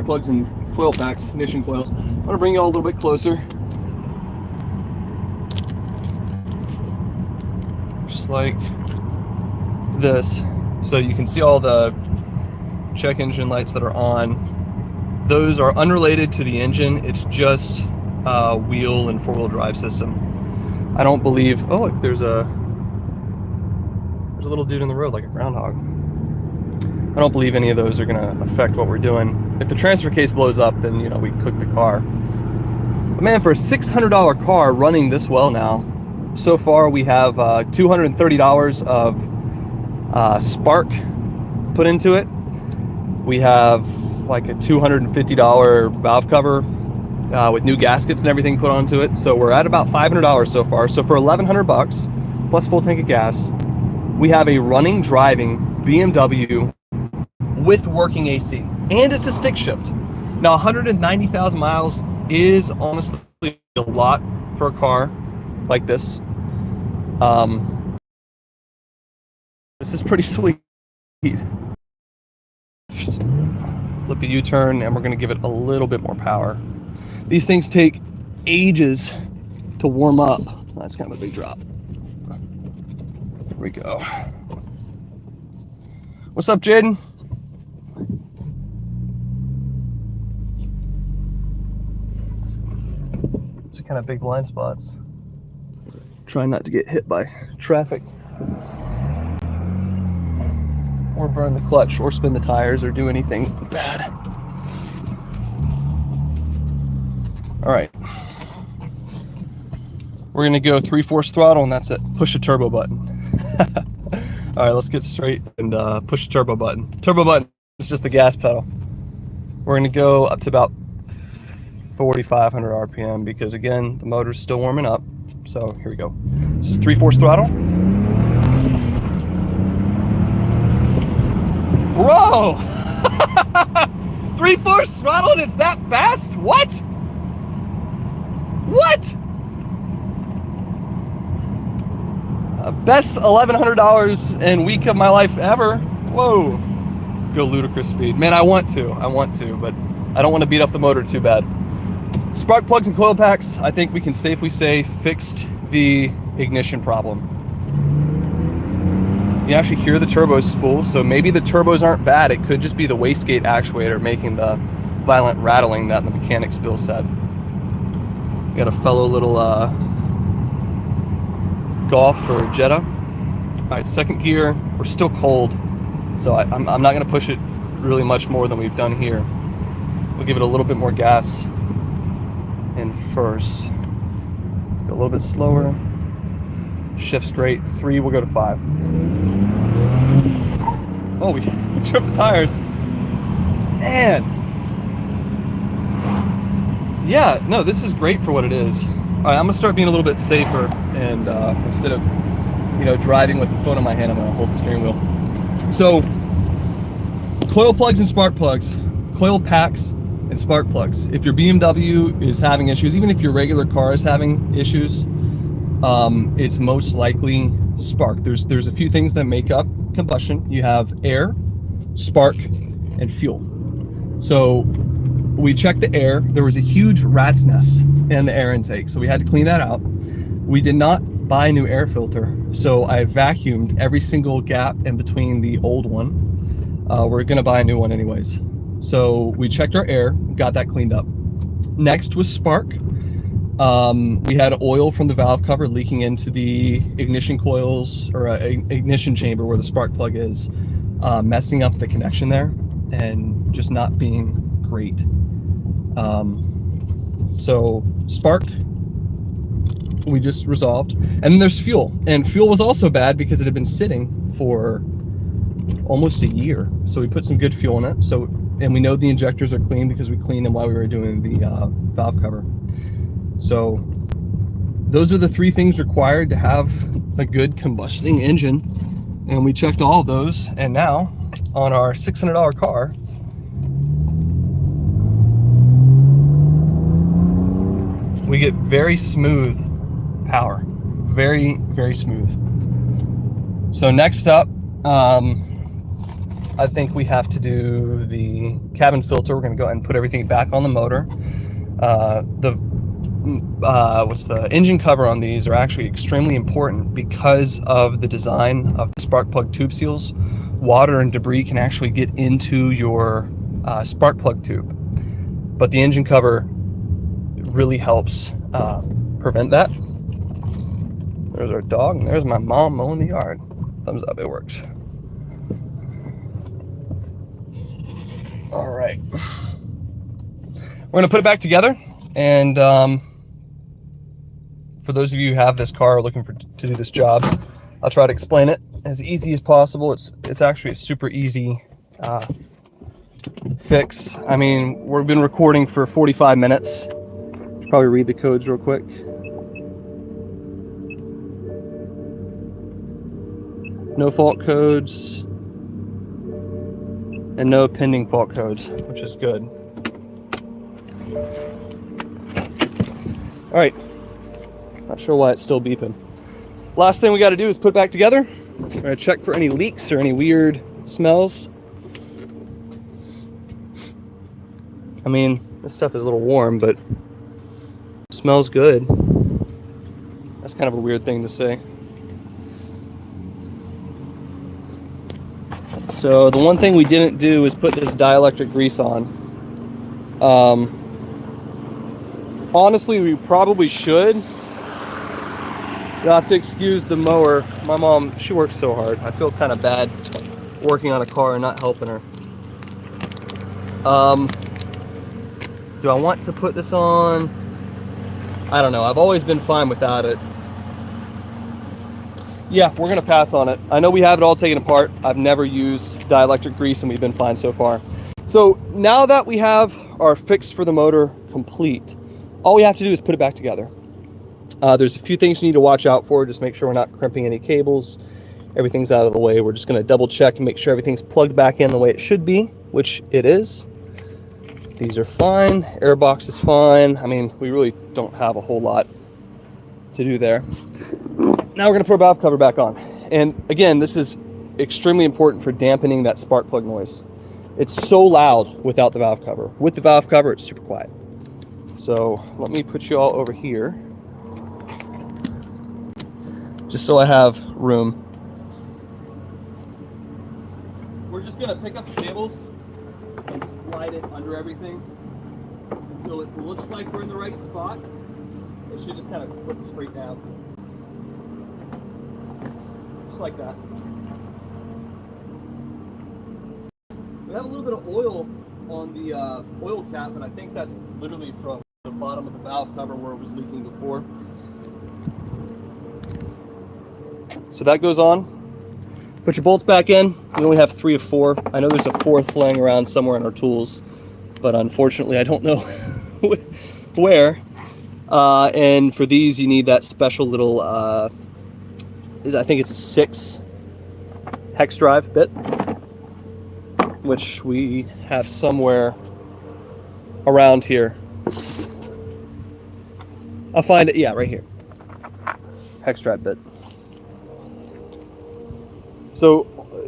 plugs and coil packs, ignition coils. I'm going to bring you all a little bit closer. Just like this, so you can see all the check engine lights that are on. Those are unrelated to the engine. It's just wheel and four-wheel drive system. I don't believe. Oh, look, there's a little dude in the road like a groundhog. I don't believe any of those are going to affect what we're doing. If the transfer case blows up, then you know we cook the car. But man, for a $600 car running this well now. So far, we have $230 of spark put into it. We have like a $250 valve cover with new gaskets and everything put onto it. So we're at about $500 so far. So for $1,100 plus full tank of gas, we have a running, driving BMW with working AC, and it's a stick shift. Now, 190,000 miles is honestly a lot for a car like this. This is pretty sweet. Flip a U-turn, and we're going to give it a little bit more power. These things take ages to warm up. That's kind of a big drop. Here we go. What's up, Jaden? These are kind of big blind spots. Trying not to get hit by traffic or burn the clutch or spin the tires or do anything bad. All right, we're gonna go 3/4 throttle, and that's it. Push the turbo button. All right, let's get straight and push the turbo button. Turbo button is just the gas pedal. We're gonna go up to about 4,500 RPM because again, the motor's still warming up. So here we go. This is 3/4 throttle. Bro! 3/4 throttle and it's that fast? What? What? Best $1,100 and week of my life ever. Whoa. Go ludicrous speed. Man, I want to, but I don't want to beat up the motor too bad. Spark plugs and coil packs, I think we can safely say fixed the ignition problem. You actually hear the turbos spool, so maybe the turbos aren't bad. It could just be the wastegate actuator making the violent rattling that the mechanics Bill said. We got a fellow little Golf or Jetta. All right, second gear. We're still cold, so I'm not going to push it really much more than we've done here. We'll give it a little bit more gas in first. Go a little bit slower. Shift straight. 3, we'll go to 5. Oh, we tripped the tires. Man. Yeah, no, this is great for what it is. All right, I'm gonna start being a little bit safer, and instead of, you know, driving with the phone in my hand, I'm gonna hold the steering wheel. So, coil plugs and spark plugs, coil packs and spark plugs. If your BMW is having issues, even if your regular car is having issues, it's most likely spark. There's a few things that make up combustion. You have air, spark, and fuel. So we checked the air. There was a huge rat's nest in the air intake, so we had to clean that out. We did not buy a new air filter, so I vacuumed every single gap in between the old one. We're gonna buy a new one anyways. So we checked our air, got that cleaned up. Next was spark. We had oil from the valve cover leaking into the ignition coils, or ignition chamber where the spark plug is, messing up the connection there and just not being great. So spark, we just resolved. And then there's fuel, and fuel was also bad because it had been sitting for almost a year. So we put some good fuel in it. So, and we know the injectors are clean because we cleaned them while we were doing the valve cover. So those are the three things required to have a good combusting engine, and we checked all of those. And now on our $600 car, we get very smooth power, very, very smooth. So next up, I think we have to do the cabin filter. We're going to go ahead and put everything back on the motor. The engine cover on these are actually extremely important because of the design of the spark plug tube seals. Water and debris can actually get into your spark plug tube, but the engine cover really helps prevent that. There's our dog, and there's my mom mowing the yard. Thumbs up, it works. All right, we're gonna put it back together, and for those of you who have this car or looking to do this job, I'll try to explain it as easy as possible. It's actually a super easy fix. I mean, we've been recording for 45 minutes. Should probably read the codes real quick. No fault codes and no pending fault codes, which is good. All right, not sure why it's still beeping. Last thing we got to do is put it back together. We're gonna check for any leaks or any weird smells. I mean, this stuff is a little warm, but it smells good. That's kind of a weird thing to say. So the one thing we didn't do is put this dielectric grease on. Honestly, we probably should. You'll have to excuse the mower. My mom, she works so hard. I feel kind of bad working on a car and not helping her. Do I want to put this on? I don't know. I've always been fine without it. Yeah, we're gonna pass on it. I know we have it all taken apart. I've never used dielectric grease and we've been fine so far. So now that we have our fix for the motor complete, all we have to do is put it back together. There's a few things you need to watch out for. Just make sure we're not crimping any cables. Everything's out of the way. We're just gonna double check and make sure everything's plugged back in the way it should be, which it is. These are fine. Airbox is fine. I mean, we really don't have a whole lot to do there. Now we're gonna put our valve cover back on. And again, this is extremely important for dampening that spark plug noise. It's so loud without the valve cover. With the valve cover, it's super quiet. So let me put you all over here, just so I have room. We're just gonna pick up the cables and slide it under everything until it looks like we're in the right spot. It should just kind of flip straight down. Just like that. We have a little bit of oil on the oil cap, and I think that's literally from the bottom of the valve cover where it was leaking before. So that goes on. Put your bolts back in. We only have 3 of 4. I know there's a 4th laying around somewhere in our tools, but unfortunately I don't know wear. And for these, you need that special little, I think it's a 6 hex drive bit, which we have somewhere around here. I'll find it, yeah, right here. Hex drive bit. So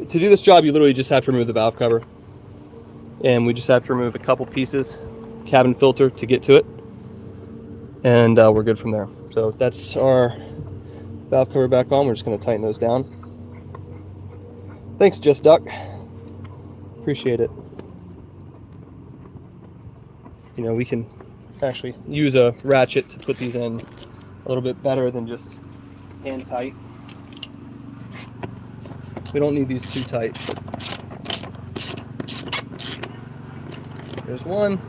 to do this job, you literally just have to remove the valve cover. And we just have to remove a couple pieces, cabin filter to get to it. And we're good from there. So that's our valve cover back on. We're just going to tighten those down. Thanks, Just Duck. Appreciate it. You know, we can actually use a ratchet to put these in a little bit better than just hand tight. We don't need these too tight. There's 1,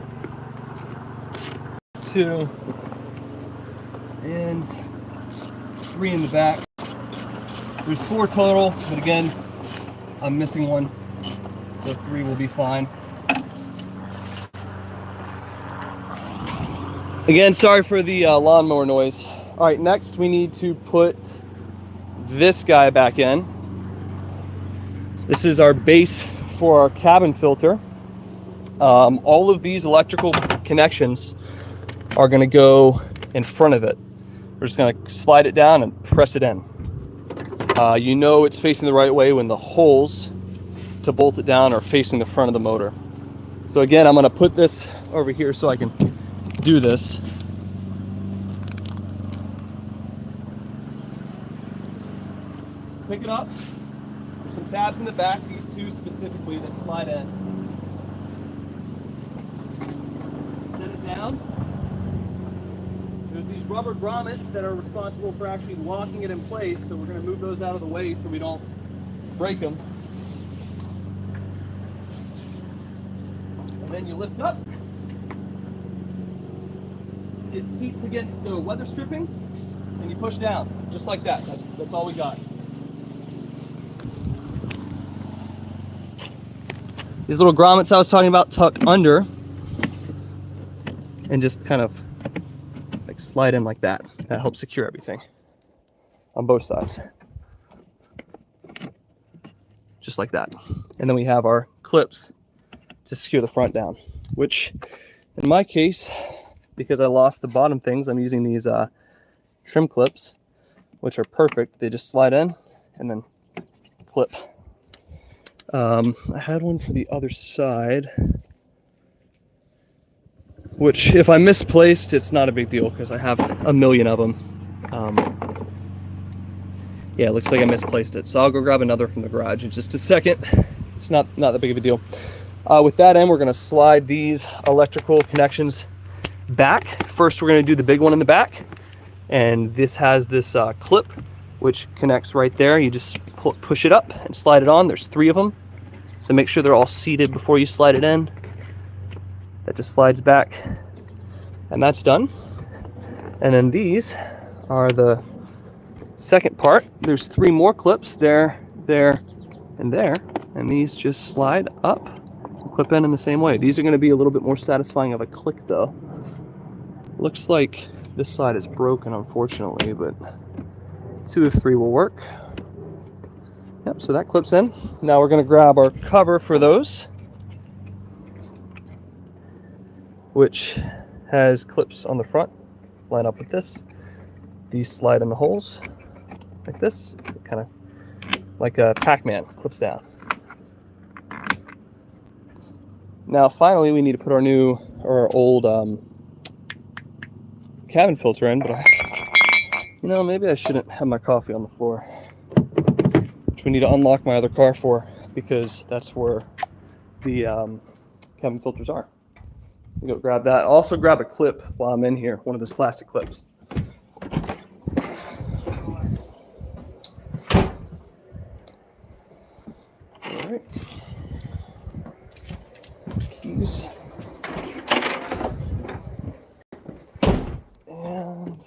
2, and 3 in the back. There's 4 total, but again, I'm missing 1, so 3 will be fine. Again, sorry for the lawnmower noise. All right, next we need to put this guy back in. This is our base for our cabin filter. All of these electrical connections are going to go in front of it. We're just going to slide it down and press it in. You know it's facing the right way when the holes to bolt it down are facing the front of the motor. So again, I'm going to put this over here so I can do this. Pick it up. There's some tabs in the back, these 2 specifically that slide in. Set it down. There's these rubber grommets that are responsible for actually locking it in place, so we're going to move those out of the way so we don't break them. And then you lift up. It seats against the weather stripping, and you push down, just like that. That's all we got. These little grommets I was talking about tuck under and just kind of like slide in like that. That helps secure everything on both sides. Just like that. And then we have our clips to secure the front down, which in my case, because I lost the bottom things, I'm using these trim clips, which are perfect. They just slide in and then clip. I had one for the other side, which if I misplaced, it's not a big deal because I have a million of them. Yeah, it looks like I misplaced it. So I'll go grab another from the garage in just a second. It's not that big of a deal. With that end, we're going to slide these electrical connections back. First, we're going to do the big one in the back. And this has this clip, which connects right there. You just push it up and slide it on. There's 3 of them. So make sure they're all seated before you slide it in. That just slides back. And that's done. And then these are the second part. There's 3 more clips there, there, and there. And these just slide up and clip in the same way. These are going to be a little bit more satisfying of a click though. Looks like this side is broken, unfortunately, but 2 of 3 will work. Yep, so that clips in. Now we're going to grab our cover for those, which has clips on the front. Line up with this. These slide in the holes like this, kind of like a Pac-Man, clips down. Now finally we need to put our new or our old cabin filter in, but you know, maybe I shouldn't have my coffee on the floor, which we need to unlock my other car for, because that's where the cabin filters are. We go grab that. Also grab a clip while I'm in here, one of those plastic clips. All right. Keys. And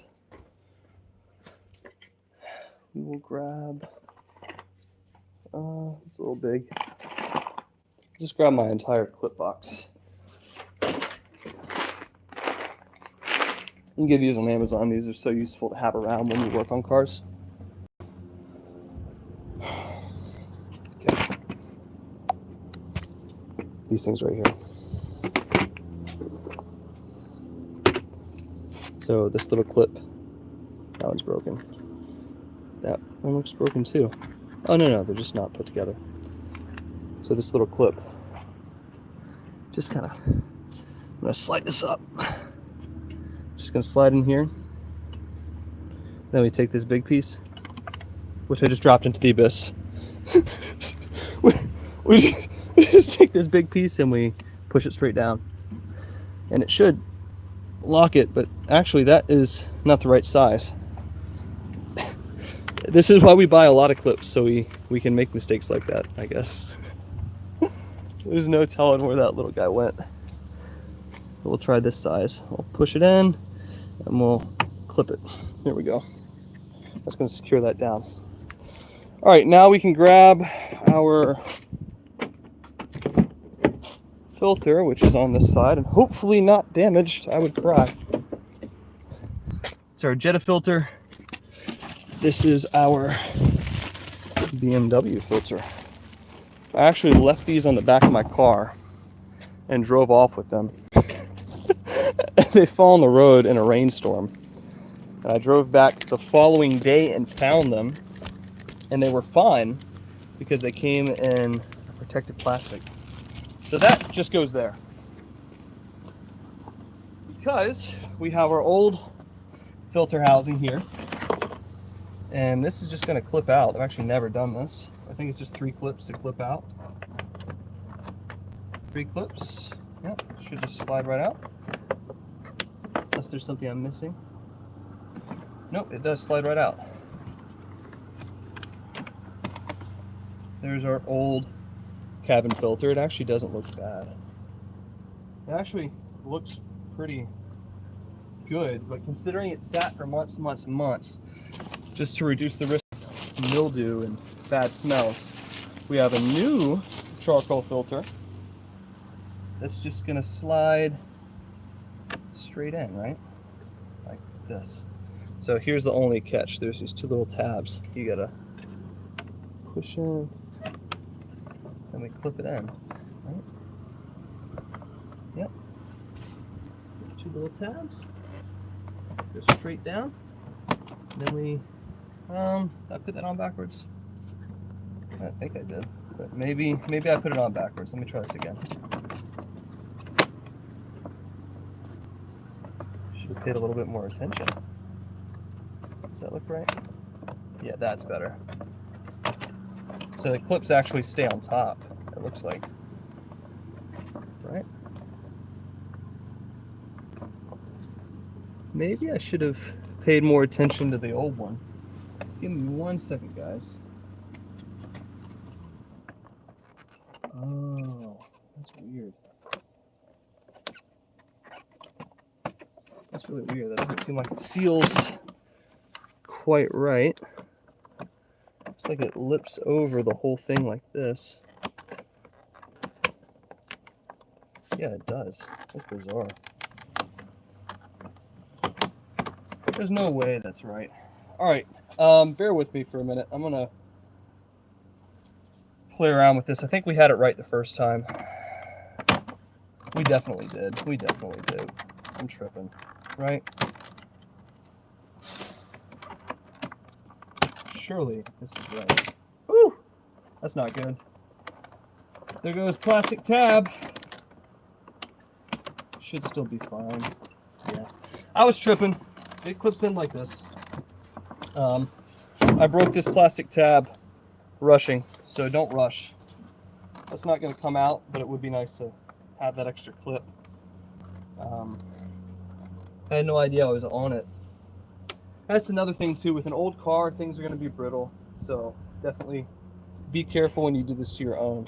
we will grab, it's a little big. Just grab my entire clip box. You can get these on Amazon. These are so useful to have around when you work on cars. Okay. These things right here. So this little clip, that one's broken. That one looks broken too. Oh no, they're just not put together. So this little clip, just kind of, I'm gonna slide this up. Just gonna slide in here. Then we take this big piece, which I just dropped into the abyss. we just take this big piece and we push it straight down. And it should lock it, but actually that is not the right size. This is why we buy a lot of clips, so we can make mistakes like that, I guess. There's no telling where that little guy went. We'll try this size. We'll push it in and we'll clip it. There we go. That's going to secure that down. All right, now we can grab our filter, which is on this side and hopefully not damaged. I would cry. It's our Jetta filter. This is our BMW filter. I actually left these on the back of my car and drove off with them. They fell on the road in a rainstorm. And I drove back the following day and found them, and they were fine because they came in protective plastic. So that just goes there. Because we have our old filter housing here, and this is just going to clip out. I've actually never done this. I think it's just 3 clips to clip out. 3 clips. Yep, should just slide right out. Unless there's something I'm missing. Nope, it does slide right out. There's our old cabin filter. It actually doesn't look bad. It actually looks pretty good, but considering it sat for months and months and months, just to reduce the risk of mildew and bad smells, we have a new charcoal filter that's just gonna slide straight in, right? Like this. So here's the only catch. There's these 2 little tabs. You gotta push in, and we clip it in, right? Yep. 2 little tabs. Go straight down. Then we, I put that on backwards. I think I did, but maybe I put it on backwards. Let me try this again. Should have paid a little bit more attention. Does that look right? Yeah, that's better. So the clips actually stay on top, it looks like. Right? Maybe I should have paid more attention to the old one. Give me 1 second, guys. Oh, that's weird. That's really weird. That doesn't seem like it seals quite right. Looks like it lips over the whole thing like this. Yeah, it does. That's bizarre. There's no way that's right. All right, bear with me for a minute. I'm gonna play around with this. I think we had it right the first time. We definitely did. We definitely did. I'm tripping, right? Surely this is right. Woo! That's not good. There goes plastic tab. Should still be fine. Yeah. I was tripping. It clips in like this. I broke this plastic tab rushing, so don't rush. That's not going to come out, but it would be nice to have that extra clip. I had no idea I was on it. That's another thing too, with an old car, things are going to be brittle, so definitely be careful when you do this to your own,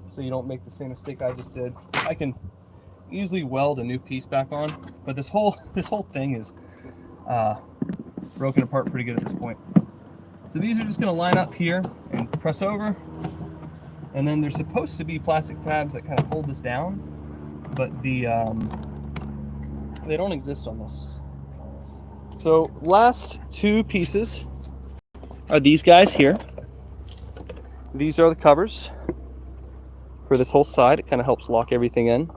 so you don't make the same mistake I just did. I can easily weld a new piece back on, but this whole thing is broken apart pretty good at this point. So these are just going to line up here and press over, and then there's supposed to be plastic tabs that kind of hold this down, but the They don't exist on this. So last two pieces are these guys here. These are the covers for this whole side. It kind of helps lock everything in.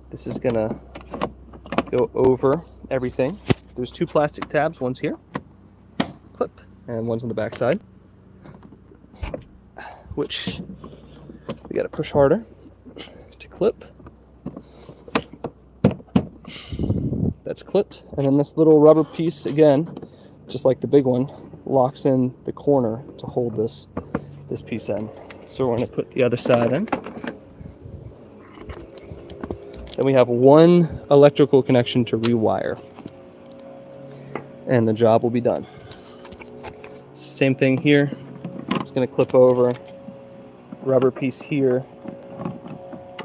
This is gonna go over everything. There's two plastic tabs, one's here, clip, and one's on the back side, which we gotta push harder to clip. That's clipped, and then this little rubber piece, again, just like the big one, locks in the corner to hold this piece in. So we're going to put the other side in. Then we have one electrical connection to rewire, and the job will be done. Same thing here. It's going to clip over. Rubber piece here.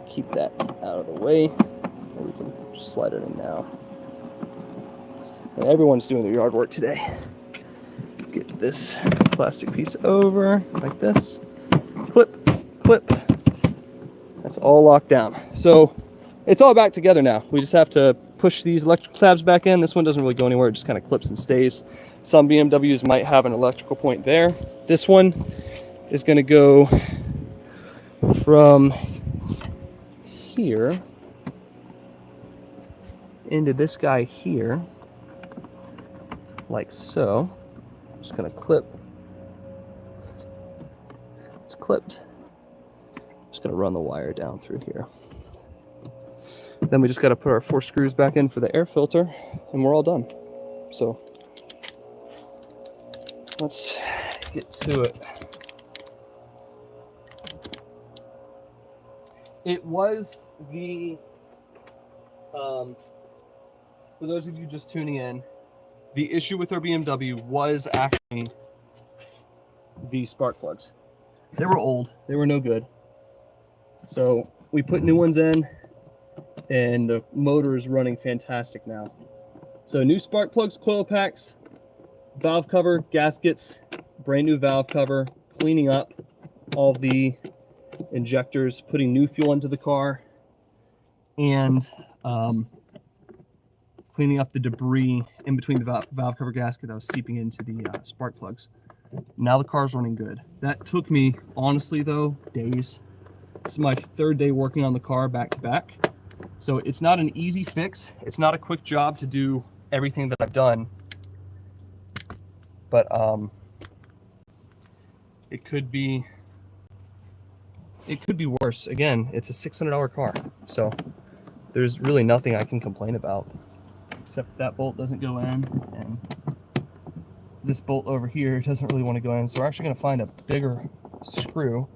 Keep that out of the way. And we can just slide it in now. And everyone's doing their yard work today. Get this plastic piece over like this. Clip, clip. That's all locked down. So it's all back together now. We just have to push these electrical tabs back in. This one doesn't really go anywhere. It just kind of clips and stays. Some BMWs might have an electrical point there. This one is going to go from here into this guy here, like so. Just gonna clip. It's clipped. Just gonna run the wire down through here. Then we just gotta put our 4 screws back in for the air filter, and we're all done. So let's get to it. It was the, for those of you just tuning in, the issue with our BMW was actually the spark plugs. They were old, they were no good. So we put new ones in, and the motor is running fantastic now. So new spark plugs, coil packs, valve cover, gaskets, brand new valve cover, cleaning up all the injectors, putting new fuel into the car, and cleaning up the debris in between the valve cover gasket that was seeping into the spark plugs. Now the car's running good. That took me, honestly though, days. This is my 3rd day working on the car back to back. So it's not an easy fix. It's not a quick job to do everything that I've done. But it could be worse. Again, it's a $600 car. So there's really nothing I can complain about. Except that bolt doesn't go in, and this bolt over here doesn't really want to go in. So we're actually going to find a bigger screw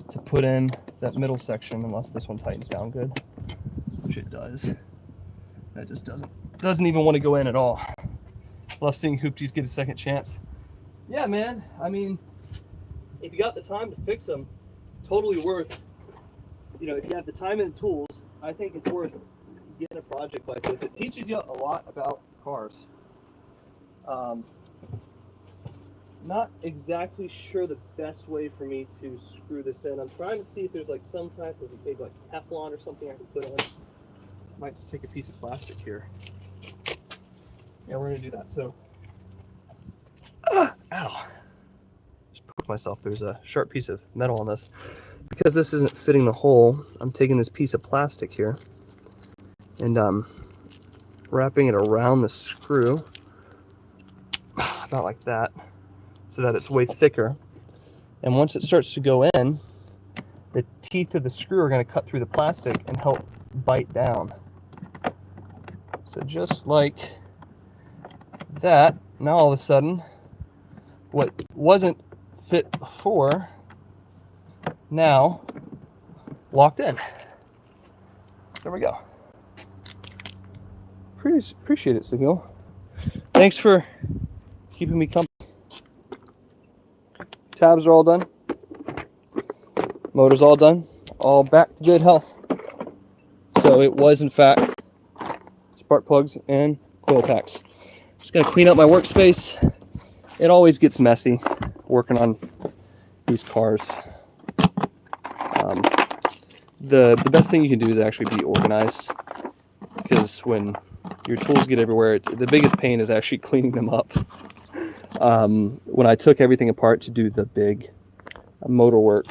to put in that middle section, unless this one tightens down good, which it does. That just doesn't even want to go in at all. Love seeing hoopties get a second chance. Yeah, man. I mean, if you got the time to fix them, totally worth. You know, if you have the time and the tools, I think it's worth getting a project like this. It teaches you a lot about cars. Not exactly sure the best way for me to screw this in. I'm trying to see if there's like some type of maybe like Teflon or something I can put in. Might just take a piece of plastic here. Yeah, we're gonna do that. So, ow! Just poked myself. There's a sharp piece of metal on this. Because this isn't fitting the hole, I'm taking this piece of plastic here and wrapping it around the screw, about like that, so that it's way thicker. And once it starts to go in, the teeth of the screw are going to cut through the plastic and help bite down. So just like that, now all of a sudden, what wasn't fit before, now locked in. There we go. Appreciate it, Sahil. Thanks for keeping me company. Tabs are all done. Motor's all done. All back to good health. So it was, in fact, spark plugs and coil packs. Just gonna clean up my workspace. It always gets messy working on these cars. The best thing you can do is actually be organized, because when your tools get everywhere, the biggest pain is actually cleaning them up. When I took everything apart to do the big motor work,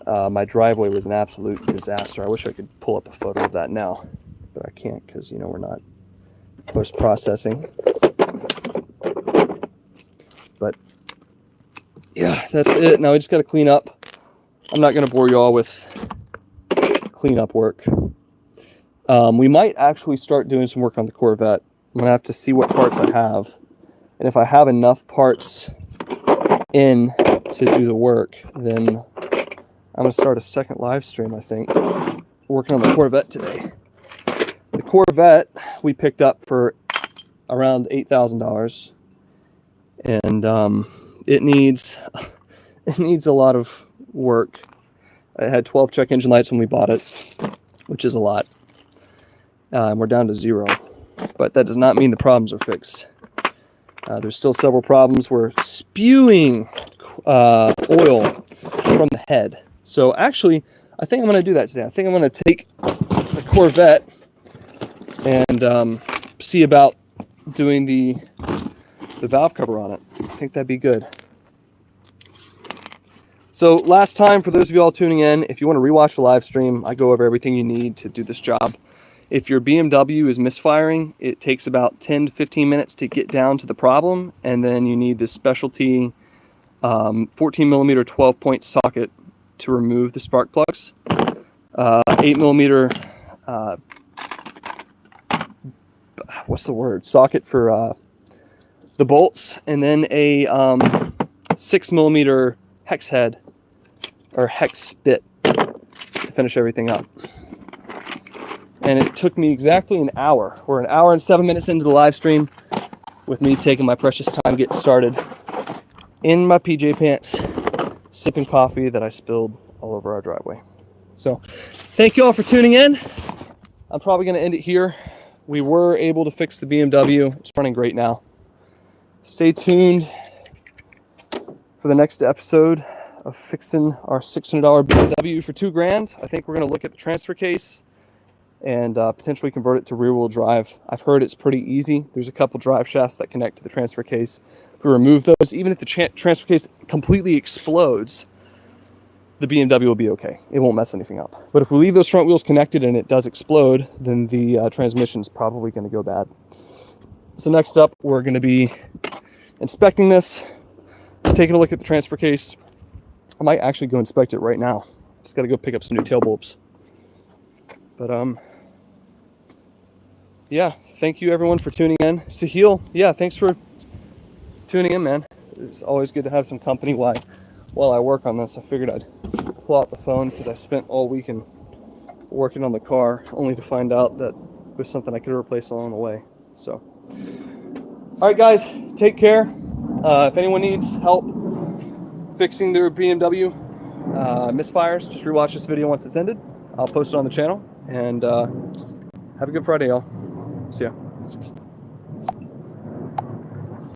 my driveway was an absolute disaster. I wish I could pull up a photo of that now, but I can't because, you know, we're not post-processing. But yeah, that's it. Now we just got to clean up. I'm not going to bore you all with cleanup work. We might actually start doing some work on the Corvette. I'm going to have to see what parts I have. And if I have enough parts in to do the work, then I'm going to start a second live stream, I think, working on the Corvette today. The Corvette we picked up for around $8,000, and it needs a lot of work. It had 12 check engine lights when we bought it, which is a lot. And we're down to 0, but that does not mean the problems are fixed. There's still several problems. We're spewing oil from the head. So actually, I think I'm going to do that today. I think I'm going to take the Corvette and see about doing the valve cover on it. I think that'd be good. So last time, for those of you all tuning in, if you want to rewatch the live stream, I go over everything you need to do this job. If your BMW is misfiring, it takes about 10 to 15 minutes to get down to the problem, and then you need this specialty 14 millimeter 12-point socket to remove the spark plugs, 8 millimeter socket for the bolts, and then a 6 millimeter hex head or hex bit to finish everything up. And it took me exactly an hour. We're an hour and 7 minutes into the live stream with me taking my precious time getting started in my PJ pants, sipping coffee that I spilled all over our driveway. So thank you all for tuning in. I'm probably going to end it here. We were able to fix the BMW. It's running great now. Stay tuned for the next episode of fixing our $600 BMW for $2,000. I think we're going to look at the transfer case and potentially convert it to rear-wheel drive. I've heard it's pretty easy. There's a couple drive shafts that connect to the transfer case. If we remove those, even if the transfer case completely explodes, the BMW will be okay. It won't mess anything up. But if we leave those front wheels connected and it does explode, then the transmission's probably going to go bad. So next up, we're going to be inspecting this, taking a look at the transfer case. I might actually go inspect it right now. Just got to go pick up some new tail bulbs. But yeah, thank you everyone for tuning in. Sahil, yeah, thanks for tuning in, man. It's always good to have some company while I work on this. I figured I'd pull out the phone because I spent all weekend working on the car, only to find out that it was something I could replace along the way. So, all right, guys, take care. If anyone needs help fixing their BMW misfires, just rewatch this video once it's ended. I'll post it on the channel. And have a good Friday, y'all. See ya.